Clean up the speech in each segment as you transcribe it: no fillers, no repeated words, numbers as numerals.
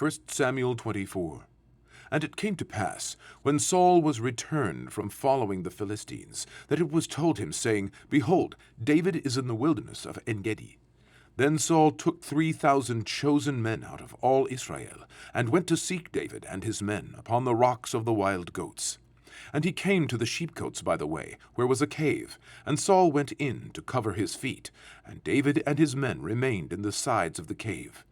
1 Samuel 24. And it came to pass, when Saul was returned from following the Philistines, that it was told him, saying, Behold, David is in the wilderness of En-gedi. Then Saul took 3,000 chosen men out of all Israel, and went to seek David and his men upon the rocks of the wild goats. And he came to the sheepcotes by the way, where was a cave, and Saul went in to cover his feet, and David and his men remained in the sides of the cave.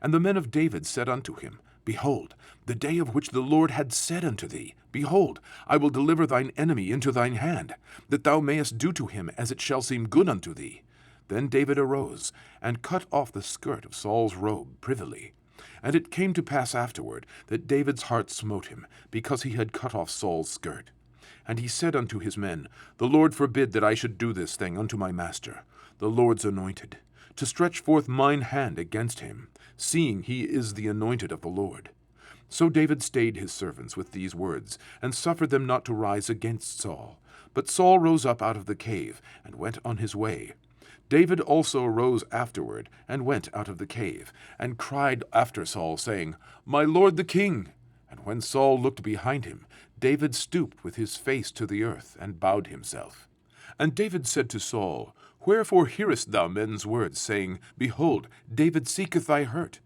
And the men of David said unto him, Behold, the day of which the Lord had said unto thee, Behold, I will deliver thine enemy into thine hand, that thou mayest do to him as it shall seem good unto thee. Then David arose, and cut off the skirt of Saul's robe privily. And it came to pass afterward, that David's heart smote him, because he had cut off Saul's skirt. And he said unto his men, The Lord forbid that I should do this thing unto my master, the Lord's anointed, to stretch forth mine hand against him, seeing he is the anointed of the Lord. So David stayed his servants with these words, and suffered them not to rise against Saul. But Saul rose up out of the cave, and went on his way. David also arose afterward, and went out of the cave, and cried after Saul, saying, My lord the king! And when Saul looked behind him, David stooped with his face to the earth, and bowed himself. And David said to Saul, Wherefore hearest thou men's words, saying, Behold, David seeketh thy hurt?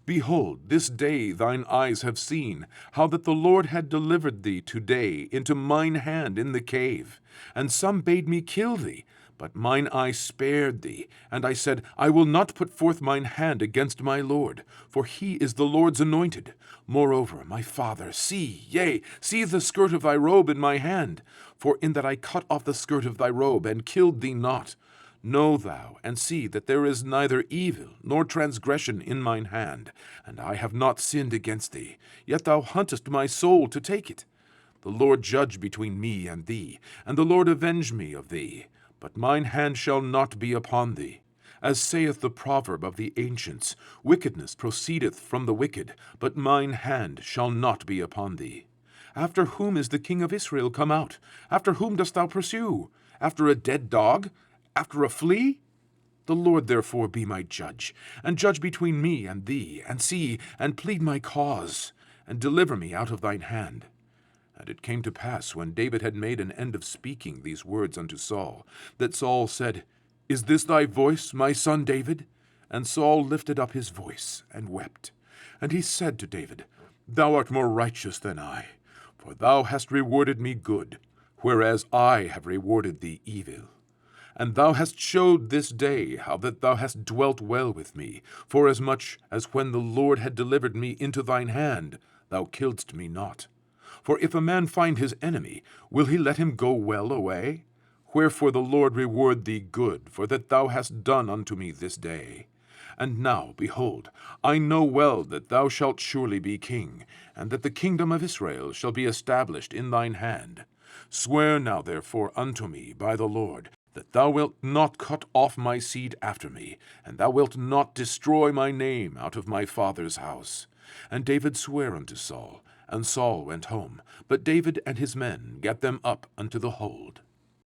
Behold, this day thine eyes have seen, how that the Lord had delivered thee today into mine hand in the cave. And some bade me kill thee, but mine eye spared thee, and I said, I will not put forth mine hand against my Lord, for he is the Lord's anointed. Moreover, my father, see the skirt of thy robe in my hand, for in that I cut off the skirt of thy robe, and killed thee not. Know thou, and see that there is neither evil nor transgression in mine hand, and I have not sinned against thee, yet thou huntest my soul to take it. The Lord judge between me and thee, and the Lord avenge me of thee. But mine hand shall not be upon thee. As saith the proverb of the ancients, Wickedness proceedeth from the wicked, but mine hand shall not be upon thee. After whom is the king of Israel come out? After whom dost thou pursue? After a dead dog? After a flea? The Lord therefore be my judge, and judge between me and thee, and see, and plead my cause, and deliver me out of thine hand. And it came to pass, when David had made an end of speaking these words unto Saul, that Saul said, Is this thy voice, my son David? And Saul lifted up his voice, and wept. And he said to David, Thou art more righteous than I, for thou hast rewarded me good, whereas I have rewarded thee evil. And thou hast showed this day how that thou hast dwelt well with me, forasmuch as when the Lord had delivered me into thine hand, thou killedst me not. For if a man find his enemy, will he let him go well away? Wherefore the Lord reward thee good, for that thou hast done unto me this day. And now, behold, I know well that thou shalt surely be king, and that the kingdom of Israel shall be established in thine hand. Swear now therefore unto me by the Lord, that thou wilt not cut off my seed after me, and thou wilt not destroy my name out of my father's house. And David sware unto Saul, and Saul went home, but David and his men gat them up unto the hold.